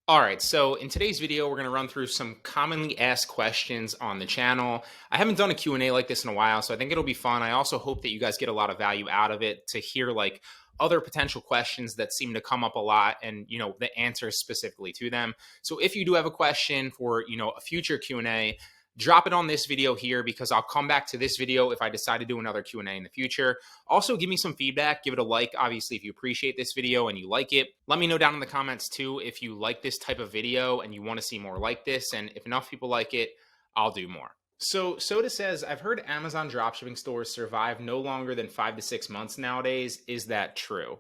All right, so in today's video, we're going to run through some commonly asked questions on the channel. I haven't done a Q&A like this in a while, so I think it'll be fun. I also hope that you guys get a lot of value out of it to hear like other potential questions that seem to come up a lot and, the answers specifically to them. So if you do have a question for, a future Q&A, drop it on this video here because I'll come back to this video if I decide to do another Q&A in the future. Also, give me some feedback. Give it a like, obviously, if you appreciate this video and you like it. Let me know down in the comments, too, if you like this type of video and you want to see more like this. And if enough people like it, I'll do more. So Soda says, I've heard Amazon dropshipping stores survive no longer than 5 to 6 months nowadays. Is that true?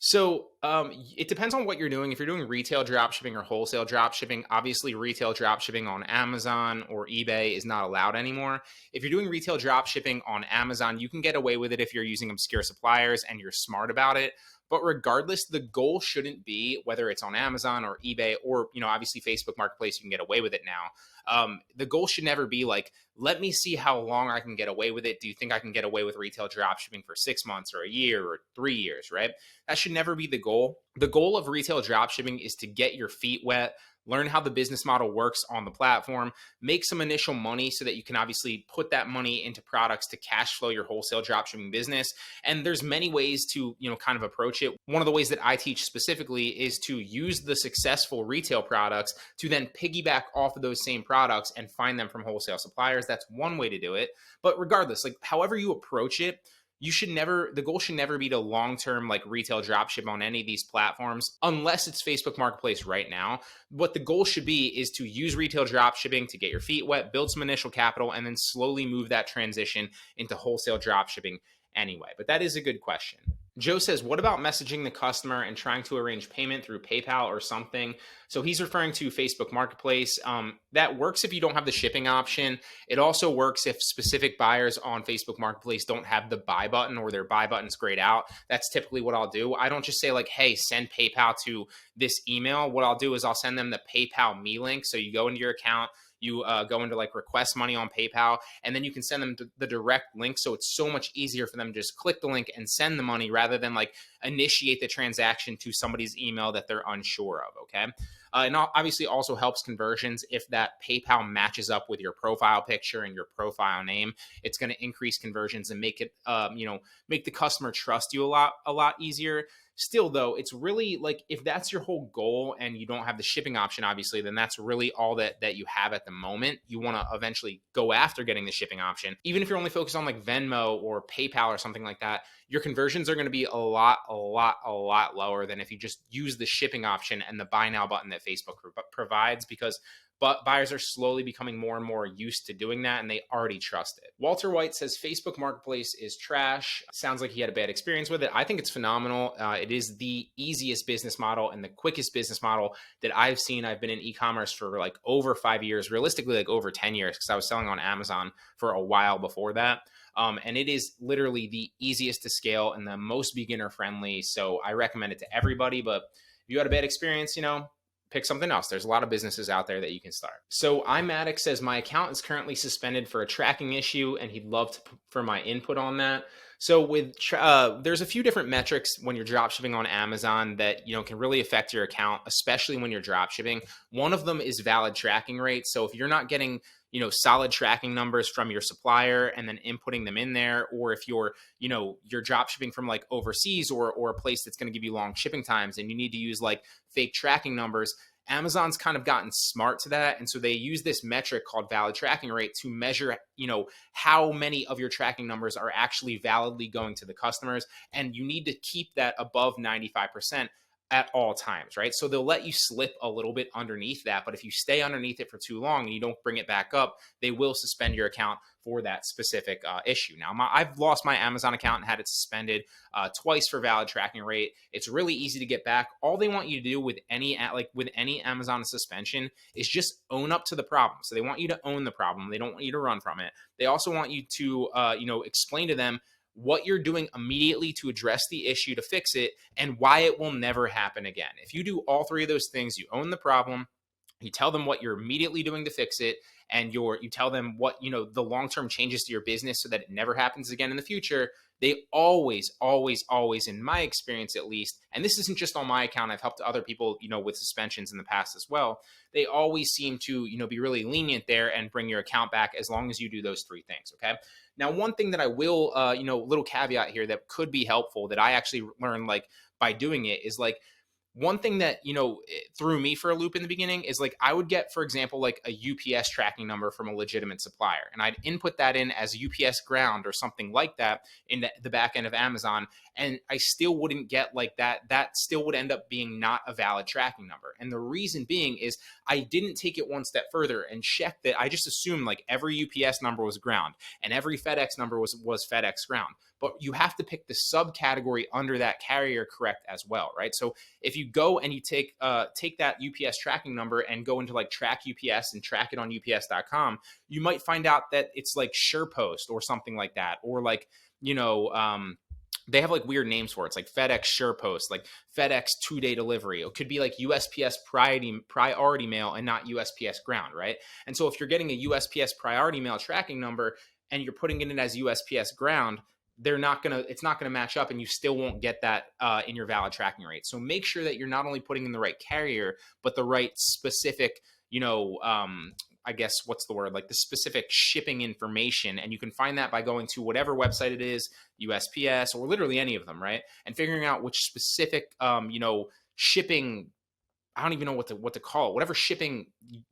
So it depends on what you're doing. If you're doing retail dropshipping or wholesale dropshipping, obviously retail dropshipping on Amazon or eBay is not allowed anymore. If you're doing retail dropshipping on Amazon, you can get away with it if you're using obscure suppliers and you're smart about it. But regardless, the goal shouldn't be, whether it's on Amazon or eBay or, obviously Facebook Marketplace, you can get away with it now. The goal should never be like, let me see how long I can get away with it. Do you think I can get away with retail dropshipping for 6 months or a year or 3 years, right? That should never be the goal. The goal of retail dropshipping is to get your feet wet, learn how the business model works on the platform, make some initial money so that you can obviously put that money into products to cash flow your wholesale dropshipping business. And there's many ways to, kind of approach it. One of the ways that I teach specifically is to use the successful retail products to then piggyback off of those same products and find them from wholesale suppliers. That's one way to do it. But regardless, like however you approach it, the goal should never be to long-term like retail dropship on any of these platforms, unless it's Facebook Marketplace right now. What the goal should be is to use retail dropshipping to get your feet wet, build some initial capital, and then slowly move that transition into wholesale dropshipping anyway. But that is a good question. Joe says, what about messaging the customer and trying to arrange payment through PayPal or something? So he's referring to Facebook Marketplace. That works if you don't have the shipping option. It also works if specific buyers on Facebook Marketplace don't have the buy button or their buy button's grayed out. That's typically what I'll do. I don't just say like, hey, send PayPal to this email. What I'll do is I'll send them the PayPal me link. So you go into your account, you go into like request money on PayPal, and then you can send them the direct link. So it's so much easier for them to just click the link and send the money rather than like initiate the transaction to somebody's email that they're unsure of. Okay. And obviously also helps conversions if that PayPal matches up with your profile picture and your profile name. It's going to increase conversions and make it, make the customer trust you a lot easier. Still, though, it's really like if that's your whole goal and you don't have the shipping option, obviously, then that's really all that you have at the moment. You want to eventually go after getting the shipping option. Even if you're only focused on like Venmo or PayPal or something like that, your conversions are going to be a lot lower than if you just use the shipping option and the buy now button that Facebook provides, because buyers are slowly becoming more and more used to doing that, and they already trust it. Walter White says Facebook Marketplace is trash. Sounds like he had a bad experience with it. I think it's phenomenal. It is the easiest business model and the quickest business model that I've seen. I've been in e-commerce for like over 5 years, realistically like over 10 years, because I was selling on Amazon for a while before that. And it is literally the easiest to scale and the most beginner friendly. So I recommend it to everybody. But if you had a bad experience, pick something else. There's a lot of businesses out there that you can start. So iMatic says, my account is currently suspended for a tracking issue and he'd love for my input on that. So with there's a few different metrics when you're dropshipping on Amazon that can really affect your account, especially when you're dropshipping. One of them is valid tracking rate. So if you're not getting solid tracking numbers from your supplier and then inputting them in there, or if you're dropshipping from like overseas or a place that's going to give you long shipping times and you need to use like fake tracking numbers, Amazon's kind of gotten smart to that. And so they use this metric called valid tracking rate to measure, how many of your tracking numbers are actually validly going to the customers. And you need to keep that above 95% at all times, right? So they'll let you slip a little bit underneath that, but if you stay underneath it for too long and you don't bring it back up, they will suspend your account for that specific issue. Now, I've lost my Amazon account and had it suspended twice for valid tracking rate. It's really easy to get back. All they want you to do with any Amazon suspension is just own up to the problem. So they want you to own the problem. They don't want you to run from it. They also want you to, explain to them what you're doing immediately to address the issue to fix it and why it will never happen again. If you do all three of those things, you own the problem, you tell them what you're immediately doing to fix it, and you tell them what, the long-term changes to your business so that it never happens again in the future, they always, always, always, in my experience at least, and this isn't just on my account, I've helped other people, with suspensions in the past as well. They always seem to, be really lenient there and bring your account back as long as you do those three things. Okay. Now, one thing that I will, little caveat here that could be helpful that I actually learned like by doing it is like, one thing that threw me for a loop in the beginning is like I would get, for example, like a UPS tracking number from a legitimate supplier, and I'd input that in as UPS ground or something like that in the back end of Amazon, and I still wouldn't get like that. That still would end up being not a valid tracking number, and the reason being is I didn't take it one step further and check that. I just assumed like every UPS number was ground and every FedEx number was FedEx ground. But you have to pick the subcategory under that carrier correct as well, right? So if you go and you take that UPS tracking number and go into like track UPS and track it on UPS.com, you might find out that it's like SurePost or something like that, or like they have like weird names for it. It's like FedEx SurePost, like FedEx 2-day delivery. It could be like USPS priority mail and not USPS ground, right? And so if you're getting a USPS priority mail tracking number and you're putting it in as USPS ground, it's not gonna match up, and you still won't get that in your valid tracking rate. So make sure that you're not only putting in the right carrier, but the right specific, I guess what's the word, like the specific shipping information. And you can find that by going to whatever website it is, USPS or literally any of them, right? And figuring out which specific, shipping. I don't even know what to call it, whatever shipping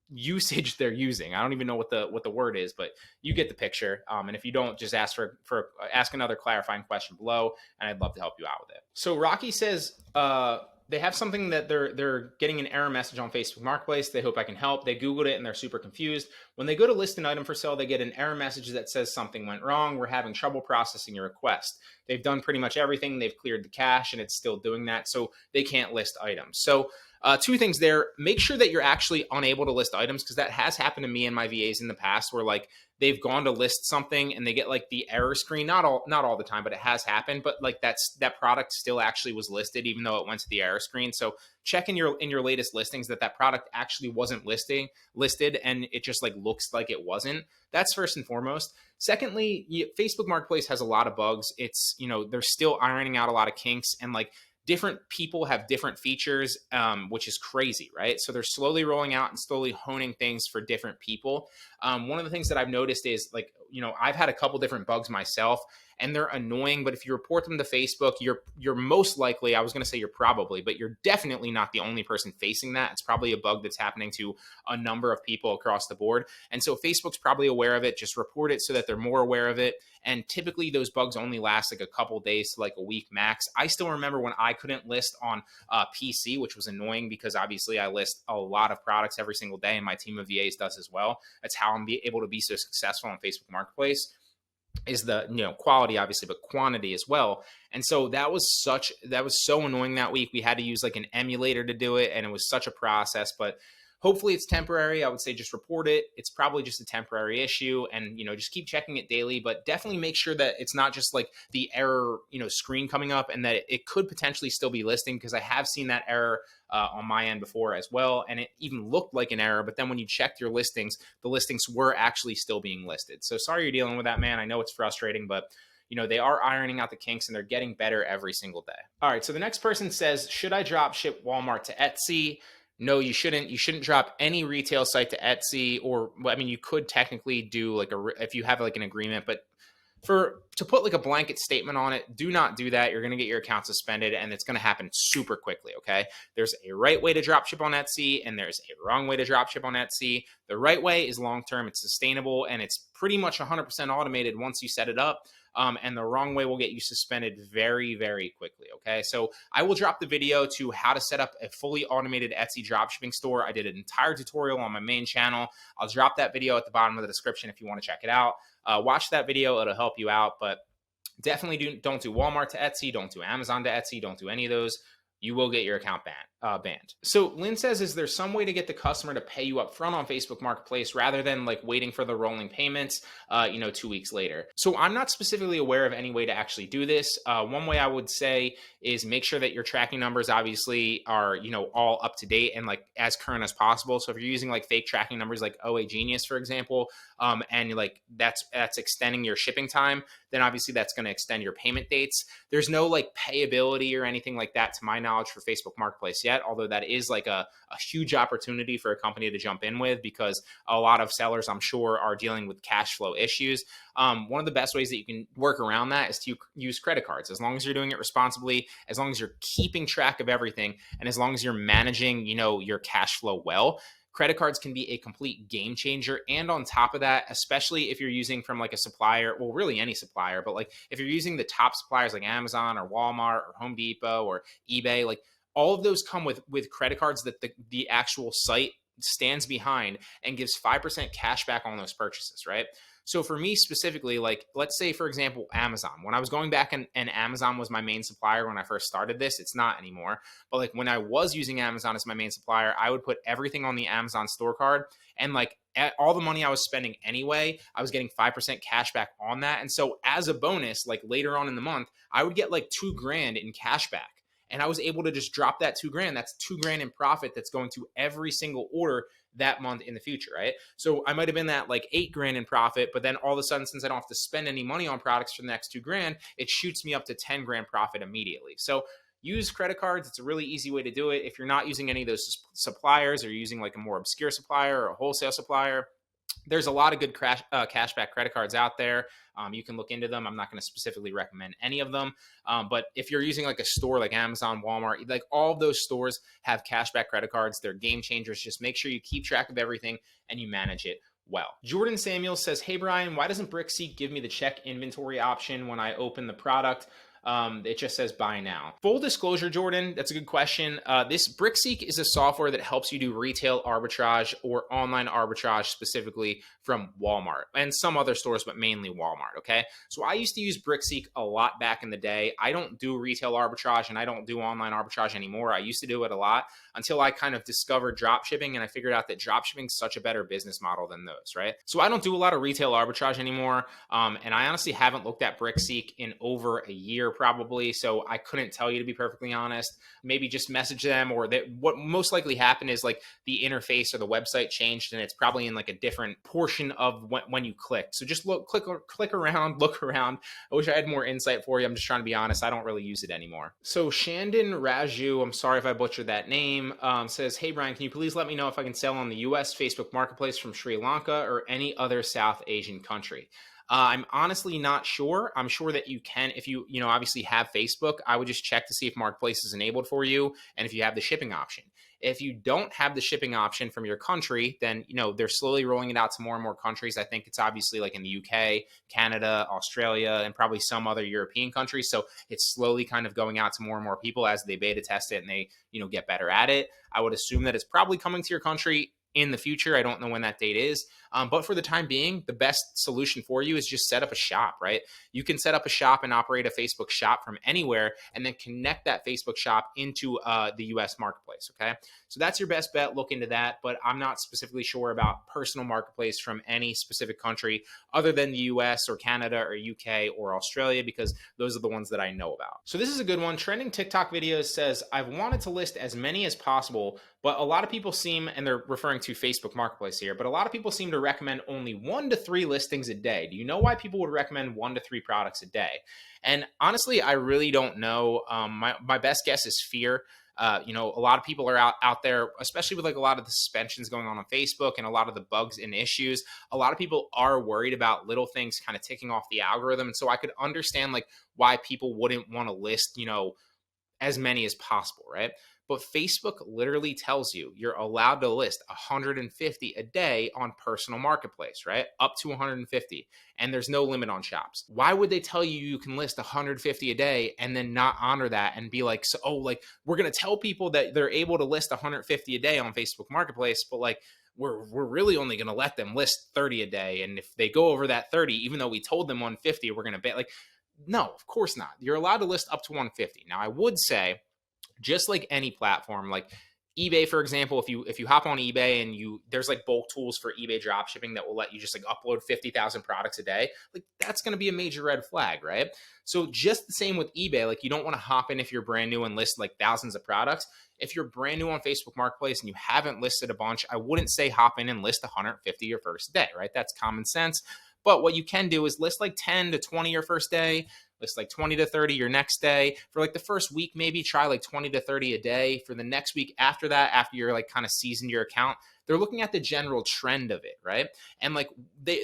usage they're using. I don't even know what the word is, but you get the picture. And if you don't, just ask ask another clarifying question below, and I'd love to help you out with it. So Rocky says they have something that they're getting an error message on Facebook Marketplace. They hope I can help. They Googled it and they're super confused. When they go to list an item for sale, they get an error message that says something went wrong. We're having trouble processing your request. They've done pretty much everything. They've cleared the cache and it's still doing that. So they can't list items. So two things there. Make sure that you're actually unable to list items, because that has happened to me and my VAs in the past where like they've gone to list something and they get like the error screen. Not all the time, but it has happened. But like that product still actually was listed even though it went to the error screen. So check in your latest listings that product actually wasn't listed and it just like looks like it wasn't. That's first and foremost. Secondly, Facebook Marketplace has a lot of bugs. It's, they're still ironing out a lot of kinks, and like different people have different features, which is crazy, right? So they're slowly rolling out and slowly honing things for different people. One of the things that I've noticed is like, I've had a couple different bugs myself, and they're annoying, but if you report them to Facebook, you're most likely, I was going to say you're probably, but you're definitely not the only person facing that. It's probably a bug that's happening to a number of people across the board. And so Facebook's probably aware of it. Just report it so that they're more aware of it. And typically those bugs only last like a couple days to like a week max. I still remember when I couldn't list on PC, which was annoying because obviously I list a lot of products every single day and my team of VAs does as well. That's how I'm able to be so successful on Facebook Marketplace. Is the quality obviously, but quantity as well. And so that was so annoying that week. We had to use like an emulator to do it, and it was such a process. But hopefully it's temporary. I would say just report it. It's probably just a temporary issue, and just keep checking it daily. But definitely make sure that it's not just like the error screen coming up, and that it could potentially still be listing, because I have seen that error on my end before as well, and it even looked like an error, but then when you checked your listings, the listings were actually still being listed. So sorry you're dealing with that, man. I know it's frustrating, but they are ironing out the kinks and they're getting better every single day. All right, so the next person says, should I drop ship Walmart to Etsy? No, you shouldn't. You shouldn't drop any retail site to Etsy, or I mean, you could technically do like if you have like an agreement, but to put like a blanket statement on it, do not do that. You're going to get your account suspended, and it's going to happen super quickly. Okay. There's a right way to dropship on Etsy, and there's a wrong way to dropship on Etsy. The right way is long-term, it's sustainable, and it's pretty much 100% automated once you set it up. And the wrong way will get you suspended very, very quickly. Okay. So I will drop the video to how to set up a fully automated Etsy dropshipping store. I did an entire tutorial on my main channel. I'll drop that video at the bottom of the description if you want to check it out. Watch that video. It'll help you out, but definitely don't do Walmart to Etsy. Don't do Amazon to Etsy. Don't do any of those. You will get your account banned. banned. So Lynn says, is there some way to get the customer to pay you up front on Facebook Marketplace rather than like waiting for the rolling payments, 2 weeks later? So I'm not specifically aware of any way to actually do this. One way I would say is make sure that your tracking numbers obviously are, all up to date and like as current as possible. So if you're using like fake tracking numbers like OA Genius, for example, and like that's extending your shipping time, then obviously that's going to extend your payment dates. There's no like payability or anything like that to my knowledge for Facebook Marketplace yet, although that is like a huge opportunity for a company to jump in with because a lot of sellers, I'm sure, are dealing with cash flow issues. One of the best ways that you can work around that is to use credit cards. As long as you're doing it responsibly, as long as you're keeping track of everything, and as long as you're managing, your cash flow well, credit cards can be a complete game changer. And on top of that, especially if you're using from like a supplier, well, really any supplier, but like if you're using the top suppliers like Amazon or Walmart or Home Depot or eBay, like all of those come with credit cards that the actual site stands behind and gives 5% cash back on those purchases, right? So for me specifically, like let's say, for example, Amazon, when I was going back and Amazon was my main supplier when I first started this, it's not anymore. But like when I was using Amazon as my main supplier, I would put everything on the Amazon store card, and like all the money I was spending anyway, I was getting 5% cash back on that. And so as a bonus, like later on in the month, I would get like $2,000 in cash back. And I was able to just drop that $2,000. That's $2,000 in profit that's going to every single order that month in the future, right? So I might have been at like $8,000 in profit, but then all of a sudden, since I don't have to spend any money on products for the next $2,000, it shoots me up to $10,000 profit immediately. So use credit cards. It's a really easy way to do it. If you're not using any of those suppliers, or you're using like a more obscure supplier or a wholesale supplier, there's a lot of good cashback credit cards out there. You can look into them. I'm not going to specifically recommend any of them. But if you're using like a store like Amazon, Walmart, like all of those stores have cashback credit cards. They're game changers. Just make sure you keep track of everything and you manage it well. Jordan Samuel says, hey, Bryan, why doesn't Brickseek give me the check inventory option when I open the product? It just says buy now. Full disclosure, Jordan, that's a good question. This Brickseek is a software that helps you do retail arbitrage or online arbitrage, specifically from Walmart and some other stores, but mainly Walmart. Okay. So I used to use Brickseek a lot back in the day. I don't do retail arbitrage and I don't do online arbitrage anymore. I used to do it a lot until I kind of discovered dropshipping, and I figured out that dropshipping is such a better business model than those, right? So I don't do a lot of retail arbitrage anymore. And I honestly haven't looked at Brickseek in over a year probably. So I couldn't tell you, to be perfectly honest. Maybe just message them, or that what most likely happened is like the interface or the website changed and it's probably in like a different portion of when you click. So just click around, look around. I wish I had more insight for you. I'm just trying to be honest. I don't really use it anymore. So Shandon Raju, I'm sorry if I butchered that name, says, hey, Bryan, can you please let me know if I can sell on the US Facebook Marketplace from Sri Lanka or any other South Asian country? I'm honestly not sure. I'm sure that you can, if you obviously have Facebook. I would just check to see if Marketplace is enabled for you and if you have the shipping option. If you don't have the shipping option from your country, then, they're slowly rolling it out to more and more countries. I think it's obviously like in the UK, Canada, Australia, and probably some other European countries. So it's slowly kind of going out to more and more people as they beta test it and they, get better at it. I would assume that it's probably coming to your country in the future. I don't know when that date is. But for the time being, the best solution for you is just set up a shop, right? You can set up a shop and operate a Facebook shop from anywhere and then connect that Facebook shop into the US marketplace, okay? So that's your best bet. Look into that. But I'm not specifically sure about personal marketplace from any specific country other than the US or Canada or UK or Australia, because those are the ones that I know about. So this is a good one. Trending TikTok videos says, I've wanted to list as many as possible, but a lot of people seem, and they're referring to Facebook Marketplace here, but a lot of people seem to recommend only 1 to 3 listings a day. Do you know why people would recommend 1 to 3 products a day? And honestly, I really don't know. My best guess is fear. A lot of people are out there, especially with like a lot of the suspensions going on Facebook and a lot of the bugs and issues. A lot of people are worried about little things kind of ticking off the algorithm. And so I could understand like why people wouldn't want to list, as many as possible, right? But Facebook literally tells you you're allowed to list 150 a day on personal marketplace, right? Up to 150. And there's no limit on shops. Why would they tell you you can list 150 a day and then not honor that and be like, so, we're going to tell people that they're able to list 150 a day on Facebook Marketplace, but like, we're really only going to let them list 30 a day. And if they go over that 30, even though we told them 150, we're going to bet no, of course not. You're allowed to list up to 150. Now, I would say, just like any platform, like eBay, for example, if you hop on eBay and there's like bulk tools for eBay dropshipping that will let you just like upload 50,000 products a day, like that's going to be a major red flag, right? So just the same with eBay, like you don't want to hop in if you're brand new and list like thousands of products. If you're brand new on Facebook Marketplace and you haven't listed a bunch, I wouldn't say hop in and list 150 your first day, right? That's common sense. But what you can do is list like 10 to 20 your first day, list like 20 to 30 your next day. For like the first week, maybe try like 20 to 30 a day. For the next week after that, after you're like kind of seasoned your account, they're looking at the general trend of it, right? And like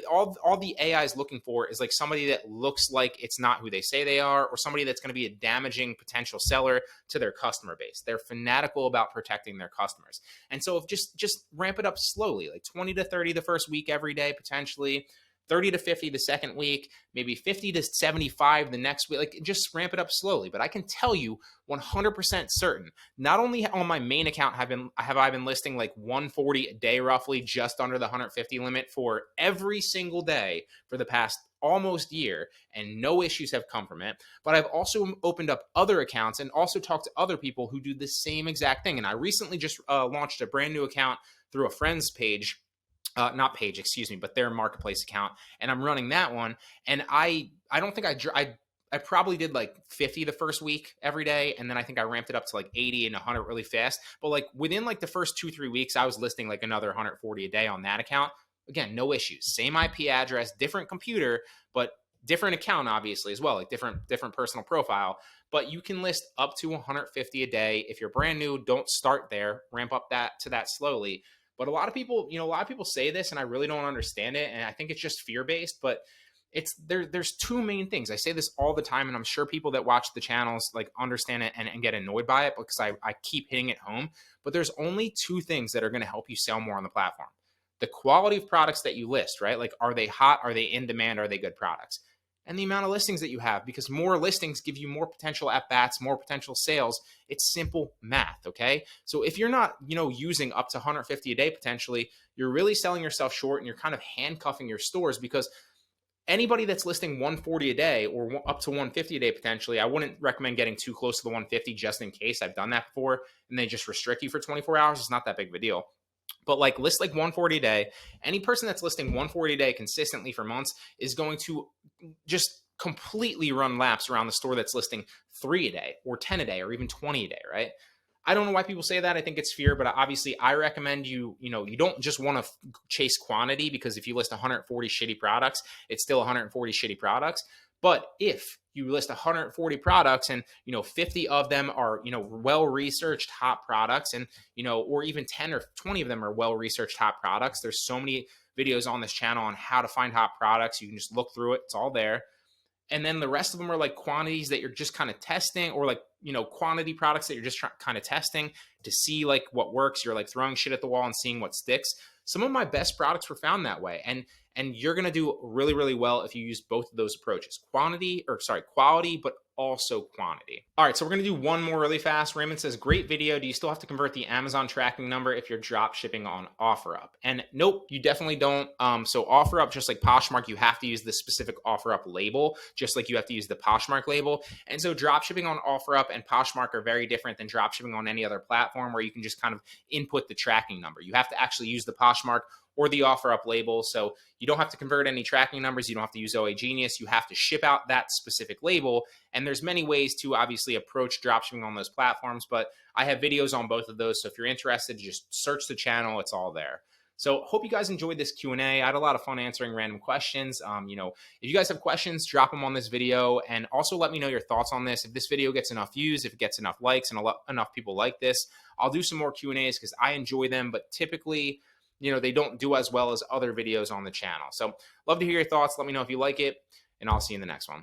all the AI is looking for is like somebody that looks like it's not who they say they are, or somebody that's going to be a damaging potential seller to their customer base. They're fanatical about protecting their customers. And so if just ramp it up slowly, like 20 to 30 the first week every day, potentially 30 to 50 the second week, maybe 50 to 75 the next week. Like just ramp it up slowly. But I can tell you 100% certain, not only on my main account have I been listing like 140 a day, roughly just under the 150 limit for every single day for the past almost year, and no issues have come from it. But I've also opened up other accounts and also talked to other people who do the same exact thing. And I recently just launched a brand new account through a friend's page, not page, excuse me, but their marketplace account. And I'm running that one. And I don't think I probably did like 50 the first week every day. And then I think I ramped it up to like 80 and 100 really fast. But like within like the first 2-3 weeks, I was listing like another 140 a day on that account. Again, no issues. Same IP address, different computer, but different account obviously as well, like different personal profile. But you can list up to 150 a day. If you're brand new, don't start there. Ramp up to that slowly. But a lot of people say this, and I really don't understand it. And I think it's just fear-based, but there's two main things. I say this all the time, and I'm sure people that watch the channels like understand it and get annoyed by it because I keep hitting it home. But there's only two things that are going to help you sell more on the platform. The quality of products that you list, right? Like, are they hot? Are they in demand? Are they good products? And the amount of listings that you have, because more listings give you more potential at bats, more potential sales. It's simple math, okay? So if you're not, using up to 150 a day potentially, you're really selling yourself short, and you're kind of handcuffing your stores, because anybody that's listing 140 a day or up to 150 a day potentially, I wouldn't recommend getting too close to the 150 just in case. I've done that before, and they just restrict you for 24 hours. It's not that big of a deal. But like list like 140 a day. Any person that's listing 140 a day consistently for months is going to just completely run laps around the store that's listing 3 a day or 10 a day or even 20 a day, right? I don't know why people say that. I think it's fear, but obviously I recommend you don't just want to chase quantity, because if you list 140 shitty products, it's still 140 shitty products. But if you list 140 products and 50 of them are well-researched hot products, and or even 10 or 20 of them are well-researched hot products, there's so many videos on this channel on how to find hot products. You can just look through it, it's all there. And then the rest of them are like quantities that you're just kind of testing, or like quantity products that you're just kind of testing to see like what works. You're like throwing shit at the wall and seeing what sticks. Some of my best products were found that way, and you're going to do really, really well if you use both of those approaches. Quality, but also quantity. All right, so we're going to do one more really fast. Raymond says, great video. Do you still have to convert the Amazon tracking number if you're drop shipping on OfferUp? And nope, you definitely don't. So OfferUp, just like Poshmark, you have to use the specific OfferUp label, just like you have to use the Poshmark label. And so drop shipping on OfferUp and Poshmark are very different than drop shipping on any other platform where you can just kind of input the tracking number. You have to actually use the Poshmark or the OfferUp label. So you don't have to convert any tracking numbers. You don't have to use OA Genius. You have to ship out that specific label. And there's many ways to obviously approach dropshipping on those platforms, but I have videos on both of those. So if you're interested, just search the channel. It's all there. So hope you guys enjoyed this Q&A. I had a lot of fun answering random questions. If you guys have questions, drop them on this video, and also let me know your thoughts on this. If this video gets enough views, if it gets enough likes and enough people like this, I'll do some more Q&As because I enjoy them, but typically, they don't do as well as other videos on the channel. So love to hear your thoughts. Let me know if you like it, and I'll see you in the next one.